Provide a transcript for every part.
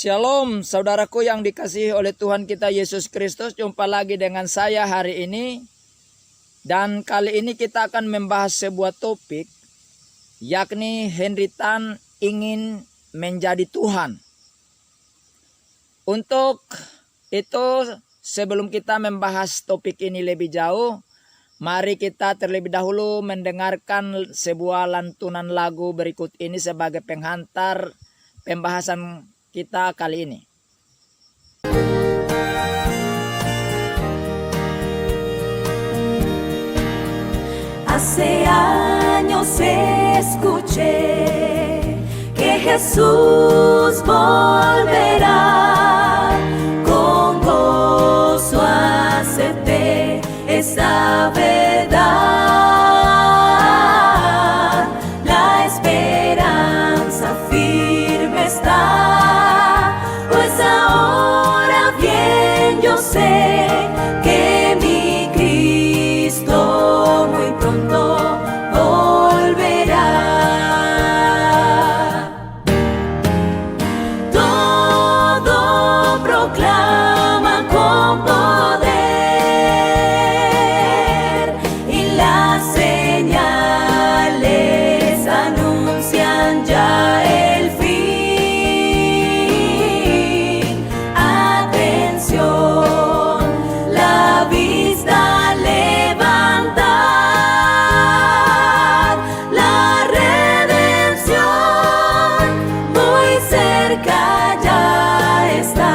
Shalom saudaraku yang dikasihi oleh Tuhan kita Yesus Kristus. Jumpa lagi dengan saya hari ini. Dan kali ini kita akan membahas sebuah topik, yakni Henry Tan ingin menjadi Tuhan. Untuk itu, sebelum kita membahas topik ini lebih jauh, mari kita terlebih dahulu mendengarkan sebuah lantunan lagu berikut ini sebagai penghantar pembahasan kita kali ini. Hace años escuché que Jesús volverá, con gozo acepté esta verdad, la esperanza firme está, pues ahora bien yo sé que mi Cristo muy pronto volverá. Todo proclama con poder y las señales anuncian ya el fin. Atención, la vista levantad, la redención muy cerca ya está.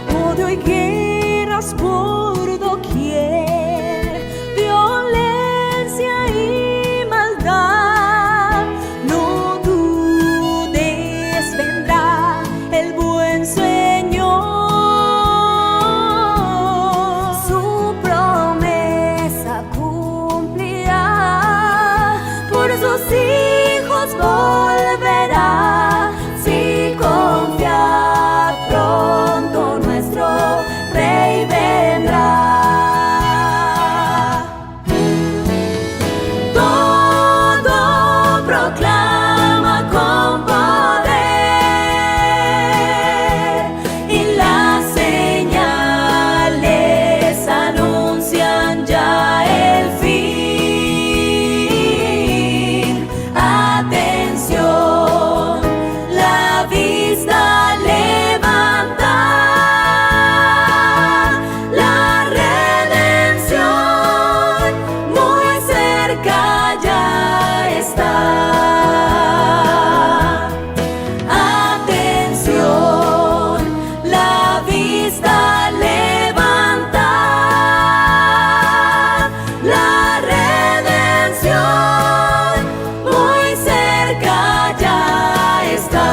Odio y guerras por doquier, violencia y maldad. No dudes, vendrá el buen Señor. Su promesa cumplirá, por sus hijos volverá. Si confiad, pronto nuestro Rey vendrá. Todo proclama con poder y las señales anuncian ya el fin. Atención, la vista levanta, la redención muy cerca ya está. Atención, la vista levanta, la redención muy cerca ya está.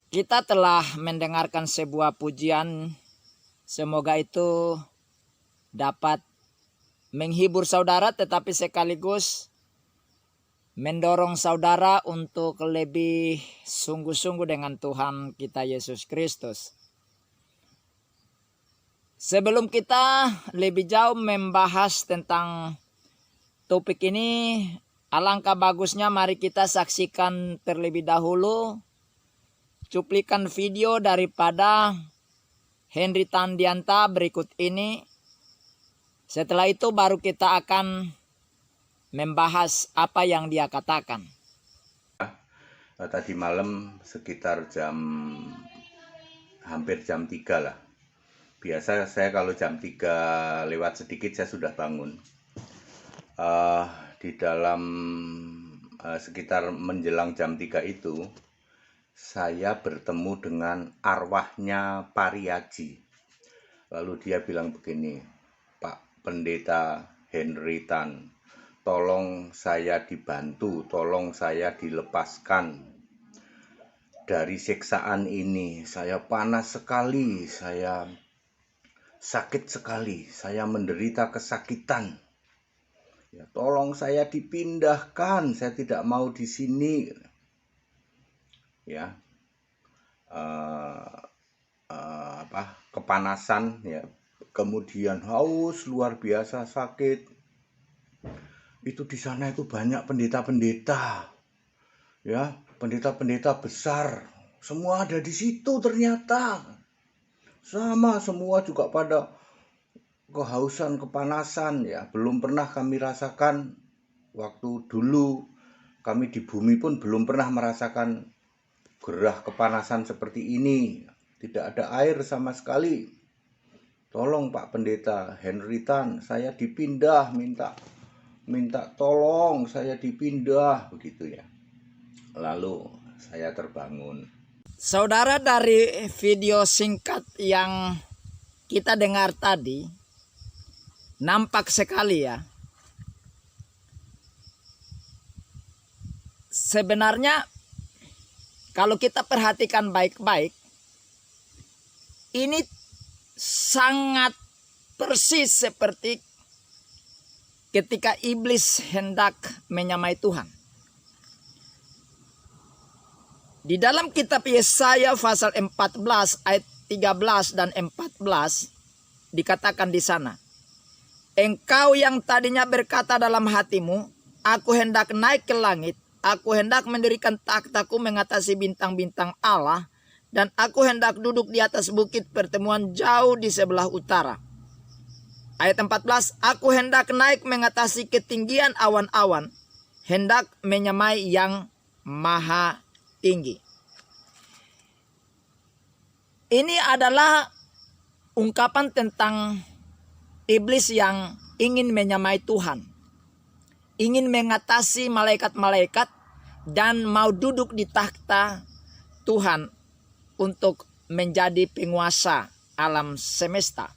Kita telah mendengarkan sebuah pujian, semoga itu dapat menghibur saudara tetapi sekaligus mendorong saudara untuk lebih sungguh-sungguh dengan Tuhan kita Yesus Kristus. Sebelum kita lebih jauh membahas tentang topik ini, alangkah bagusnya mari kita saksikan terlebih dahulu cuplikan video daripada Henry Tan berikut ini. Setelah itu baru kita akan membahas apa yang dia katakan. Tadi malam sekitar hampir jam 3 lah. Biasa saya kalau jam 3 lewat sedikit saya sudah bangun. Di dalam sekitar menjelang jam 3 itu saya bertemu dengan arwahnya Pariaji. Lalu dia bilang begini, Pak Pendeta Henry Tan, tolong saya dibantu, tolong saya dilepaskan dari siksaan ini. Saya panas sekali, saya sakit sekali, saya menderita kesakitan. Ya, tolong saya dipindahkan, saya tidak mau di sini. Ya, kepanasan, ya, kemudian haus luar biasa, sakit. Itu di sana itu banyak pendeta-pendeta, ya, pendeta-pendeta besar, semua ada di situ ternyata. Sama semua juga pada kehausan, kepanasan, ya. Belum pernah kami rasakan waktu dulu kami di bumi pun belum pernah merasakan gerah kepanasan seperti ini. Tidak ada air sama sekali. Tolong Pak Pendeta Henry Tan, saya dipindah, minta tolong, saya dipindah, begitu ya. Lalu saya terbangun. Saudara, dari video singkat yang kita dengar tadi, nampak sekali ya. Sebenarnya kalau kita perhatikan baik-baik, ini sangat persis seperti ketika iblis hendak menyamai Tuhan. Di dalam kitab Yesaya pasal 14 ayat 13 dan 14 dikatakan di sana, engkau yang tadinya berkata dalam hatimu, aku hendak naik ke langit, aku hendak mendirikan takhtaku mengatasi bintang-bintang Allah, dan aku hendak duduk di atas bukit pertemuan jauh di sebelah utara. Ayat 14, aku hendak naik mengatasi ketinggian awan-awan, hendak menyamai yang maha tinggi. Ini adalah ungkapan tentang iblis yang ingin menyamai Tuhan, ingin mengatasi malaikat-malaikat, dan mau duduk di takhta Tuhan untuk menjadi penguasa alam semesta.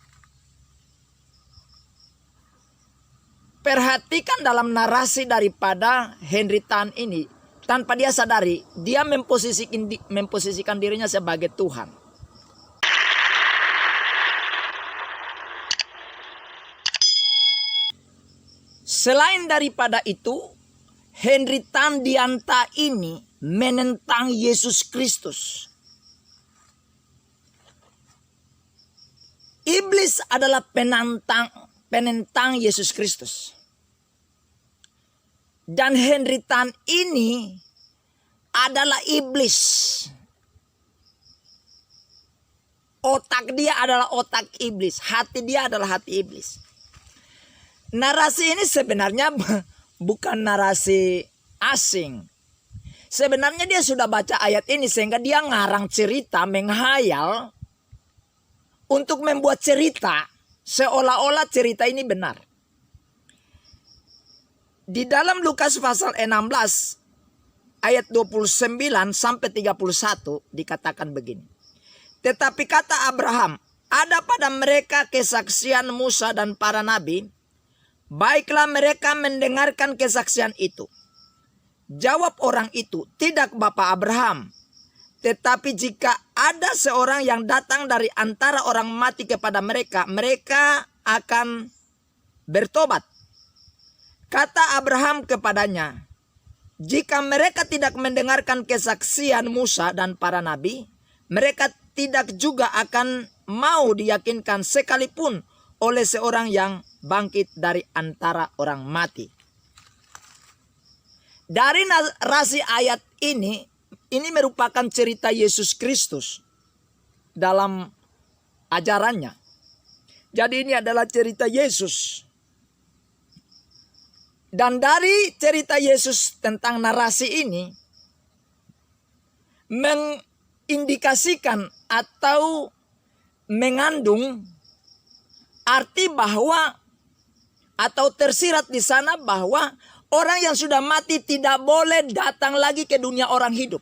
Perhatikan dalam narasi daripada Henry Tan ini, tanpa dia sadari, dia memposisikan dirinya sebagai Tuhan. Selain daripada itu, Henry Tan Dianta ini menentang Yesus Kristus. Iblis adalah penentang Yesus Kristus. Dan Henry Tan ini adalah iblis. Otak dia adalah otak iblis. Hati dia adalah hati iblis. Narasi ini sebenarnya bukan narasi asing. Sebenarnya dia sudah baca ayat ini sehingga dia ngarang cerita, menghayal untuk membuat cerita seolah-olah cerita ini benar. Di dalam Lukas pasal 16 ayat 29 sampai 31 dikatakan begini. Tetapi kata Abraham, ada pada mereka kesaksian Musa dan para nabi, baiklah mereka mendengarkan kesaksian itu. Jawab orang itu, tidak Bapak Abraham. Tetapi jika ada seorang yang datang dari antara orang mati kepada mereka, mereka akan bertobat. Kata Abraham kepadanya, jika mereka tidak mendengarkan kesaksian Musa dan para nabi, mereka tidak juga akan mau diyakinkan sekalipun oleh seorang yang bangkit dari antara orang mati. Dari narasi ayat ini merupakan cerita Yesus Kristus dalam ajarannya. Jadi ini adalah cerita Yesus. Dan dari cerita Yesus tentang narasi ini mengindikasikan atau mengandung arti bahwa atau tersirat di sana bahwa orang yang sudah mati tidak boleh datang lagi ke dunia orang hidup.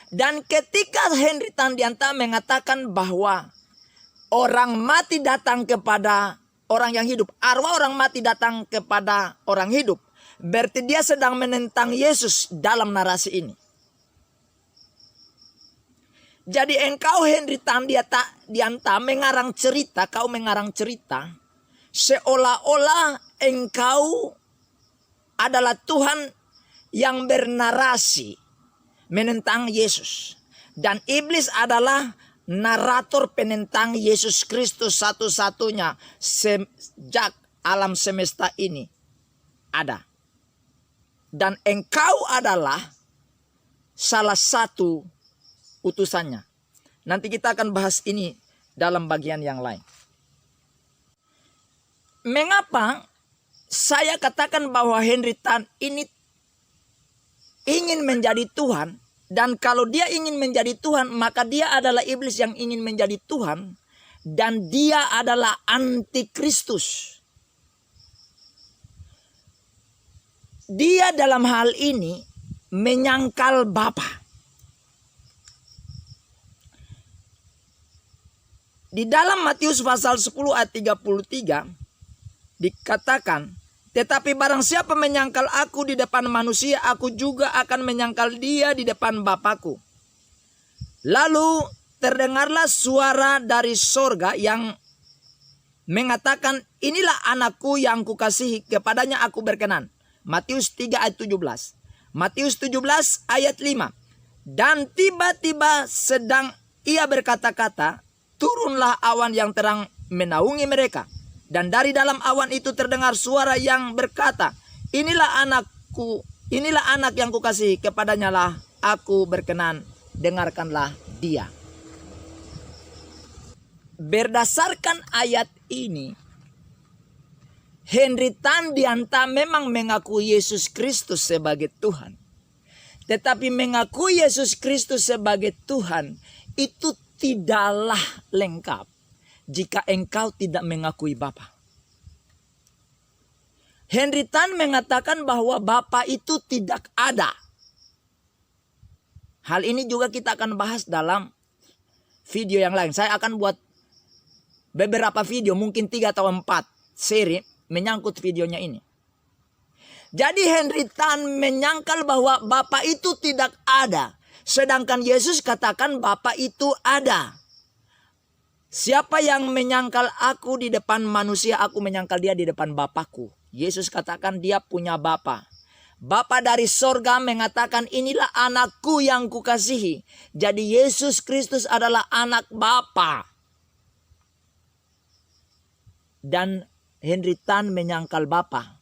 Dan ketika Henry Tan Dianta mengatakan bahwa orang mati datang kepada orang yang hidup, arwah orang mati datang kepada orang hidup, berarti dia sedang menentang Yesus dalam narasi ini. Jadi engkau Henry Tan Dianta mengarang cerita, kau mengarang cerita seolah-olah engkau adalah Tuhan yang bernarasi menentang Yesus. Dan iblis adalah narator penentang Yesus Kristus satu-satunya sejak alam semesta ini ada. Dan engkau adalah salah satu utusannya. Nanti kita akan bahas ini dalam bagian yang lain. Mengapa saya katakan bahwa Henry Tan ini ingin menjadi Tuhan? Dan kalau dia ingin menjadi Tuhan, maka dia adalah iblis yang ingin menjadi Tuhan. Dan dia adalah antikristus. Dia dalam hal ini menyangkal Bapa. Di dalam Matius pasal 10 ayat 33 dikatakan, tetapi barang siapa menyangkal aku di depan manusia, aku juga akan menyangkal dia di depan Bapakku. Lalu terdengarlah suara dari sorga yang mengatakan, inilah anakku yang kukasihi, kepadanya aku berkenan. Matius 3 ayat 17. Matius 17 ayat 5. Dan tiba-tiba sedang ia berkata-kata, turunlah awan yang terang menaungi mereka. Dan dari dalam awan itu terdengar suara yang berkata, inilah anakku, inilah anak yang kukasihi, kepadanya lah aku berkenan, dengarkanlah dia. Berdasarkan ayat ini, Henry Tan Dianta memang mengakui Yesus Kristus sebagai Tuhan. Tetapi mengakui Yesus Kristus sebagai Tuhan itu tidaklah lengkap jika engkau tidak mengakui Bapa. Henry Tan mengatakan bahwa Bapa itu tidak ada. Hal ini juga kita akan bahas dalam video yang lain. Saya akan buat beberapa video, mungkin 3 atau 4 seri menyangkut videonya ini. Jadi Henry Tan menyangkal bahwa Bapa itu tidak ada. Sedangkan Yesus katakan Bapa itu ada. Siapa yang menyangkal aku di depan manusia, aku menyangkal dia di depan Bapakku. Yesus katakan dia punya Bapa. Bapa dari sorga mengatakan inilah anakku yang kukasihi. Jadi Yesus Kristus adalah anak Bapa. Dan Henry Tan menyangkal Bapa.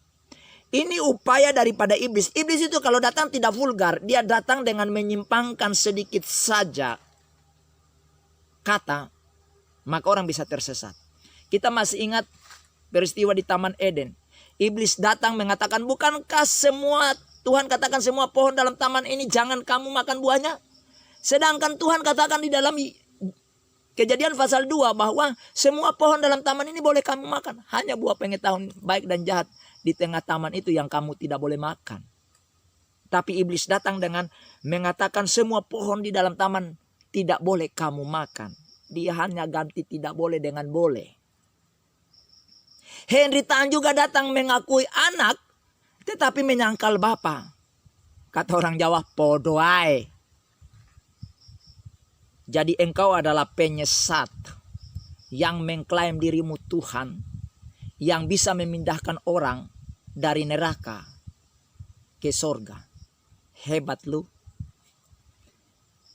Ini upaya daripada iblis. Iblis itu kalau datang tidak vulgar. Dia datang dengan menyimpangkan sedikit saja kata, maka orang bisa tersesat. Kita masih ingat peristiwa di Taman Eden. Iblis datang mengatakan, bukankah semua, Tuhan katakan semua pohon dalam taman ini jangan kamu makan buahnya? Sedangkan Tuhan katakan di dalam Kejadian pasal 2 bahwa semua pohon dalam taman ini boleh kamu makan. Hanya buah pengetahuan baik dan jahat di tengah taman itu yang kamu tidak boleh makan. Tapi iblis datang dengan mengatakan semua pohon di dalam taman tidak boleh kamu makan. Dia hanya ganti tidak boleh dengan boleh. Henry Tan juga datang mengakui anak, tetapi menyangkal Bapa. Kata orang Jawa, podo ae. Jadi engkau adalah penyesat yang mengklaim dirimu Tuhan, yang bisa memindahkan orang dari neraka ke sorga. Hebat lu.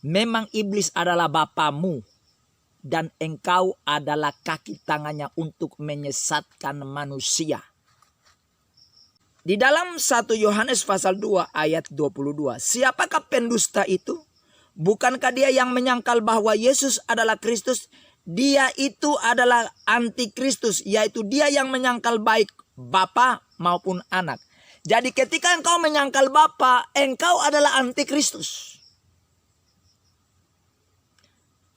Memang iblis adalah bapamu. Dan engkau adalah kaki tangannya untuk menyesatkan manusia. Di dalam 1 Yohanes pasal 2 ayat 22. Siapakah pendusta itu? Bukankah dia yang menyangkal bahwa Yesus adalah Kristus? Dia itu adalah antikristus. Yaitu dia yang menyangkal baik Bapa maupun anak. Jadi ketika engkau menyangkal Bapa, engkau adalah antikristus.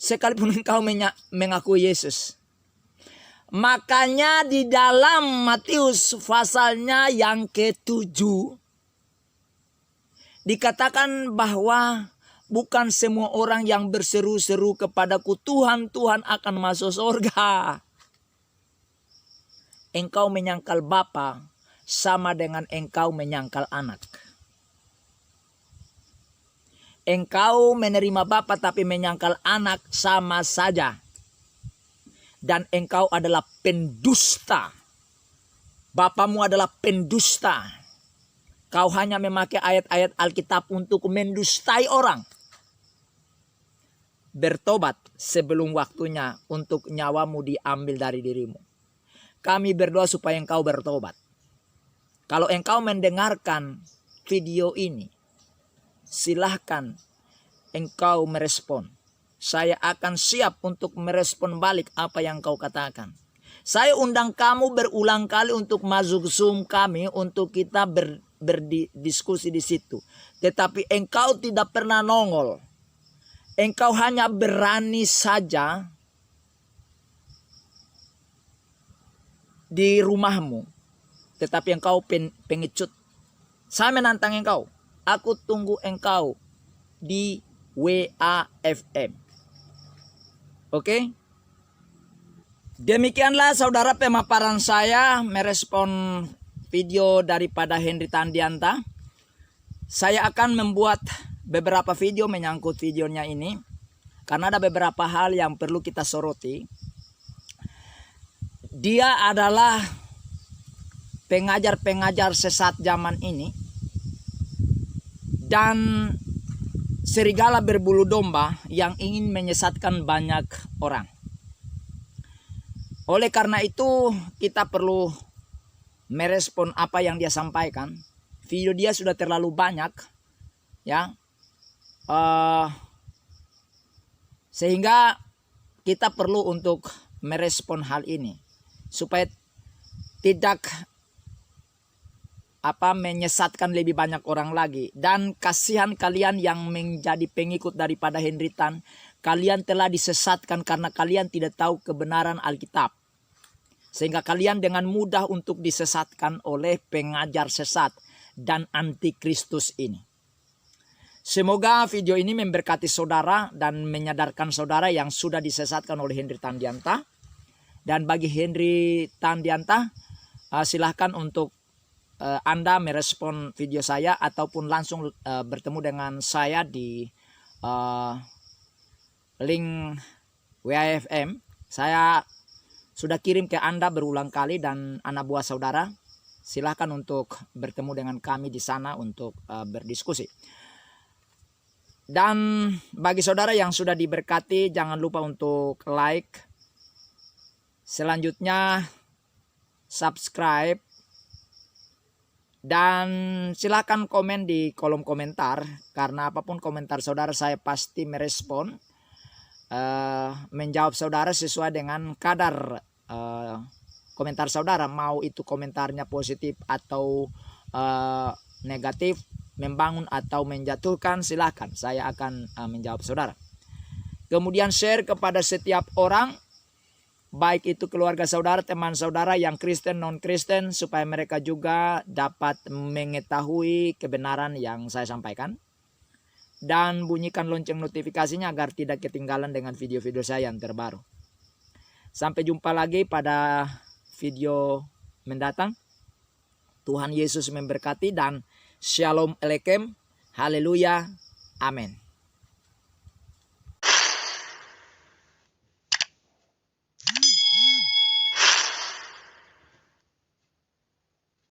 Sekalipun engkau mengakui Yesus. Makanya di dalam Matius pasalnya yang ke-7 dikatakan bahwa bukan semua orang yang berseru-seru kepadaku Tuhan, Tuhan akan masuk surga. Engkau menyangkal Bapa sama dengan engkau menyangkal anak. Engkau menerima Bapa tapi menyangkal anak sama saja. Dan engkau adalah pendusta Bapamu adalah pendusta. Kau hanya memakai ayat-ayat Alkitab untuk mendustai orang. Bertobat sebelum waktunya untuk nyawamu diambil dari dirimu. Kami berdoa supaya engkau bertobat. Kalau engkau mendengarkan video ini, silahkan engkau merespon. Saya akan siap untuk merespon balik apa yang kau katakan. Saya undang kamu berulang kali untuk masuk Zoom kami untuk kita berdiskusi di situ. Tetapi engkau tidak pernah nongol. Engkau hanya berani saja di rumahmu. Tetapi engkau pengecut. Saya menantang engkau. Aku tunggu engkau di WAFM. Oke? Demikianlah saudara pemaparan saya merespon video daripada Henry Tandianta. Saya akan membuat beberapa video menyangkut videonya ini. Karena ada beberapa hal yang perlu kita soroti. Dia adalah pengajar-pengajar sesat zaman ini. Dan serigala berbulu domba yang ingin menyesatkan banyak orang. Oleh karena itu kita perlu merespon apa yang dia sampaikan. Video dia sudah terlalu banyak, ya, sehingga kita perlu untuk merespon hal ini supaya tidak menyesatkan lebih banyak orang lagi. Dan kasihan kalian yang menjadi pengikut daripada Henry Tan, kalian telah disesatkan karena kalian tidak tahu kebenaran Alkitab. Sehingga kalian dengan mudah untuk disesatkan oleh pengajar sesat dan antikristus ini. Semoga video ini memberkati saudara dan menyadarkan saudara yang sudah disesatkan oleh Henry Tandianta. Dan bagi Henry Tandianta, silahkan untuk Anda merespon video saya ataupun langsung bertemu dengan saya di link WAFM. Saya sudah kirim ke Anda berulang kali dan anak buah saudara. Silahkan untuk bertemu dengan kami di sana untuk berdiskusi. Dan bagi saudara yang sudah diberkati, jangan lupa untuk like. Selanjutnya subscribe. Dan silakan komen di kolom komentar. Karena apapun komentar saudara saya pasti merespon. Menjawab saudara sesuai dengan kadar komentar saudara. Mau itu komentarnya positif atau negatif, membangun atau menjatuhkan, silakan. Saya akan menjawab saudara. Kemudian share kepada setiap orang. Baik itu keluarga saudara, teman saudara yang Kristen, non-Kristen. Supaya mereka juga dapat mengetahui kebenaran yang saya sampaikan. Dan bunyikan lonceng notifikasinya agar tidak ketinggalan dengan video-video saya yang terbaru. Sampai jumpa lagi pada video mendatang. Tuhan Yesus memberkati dan Shalom Aleichem. Haleluya. Amin.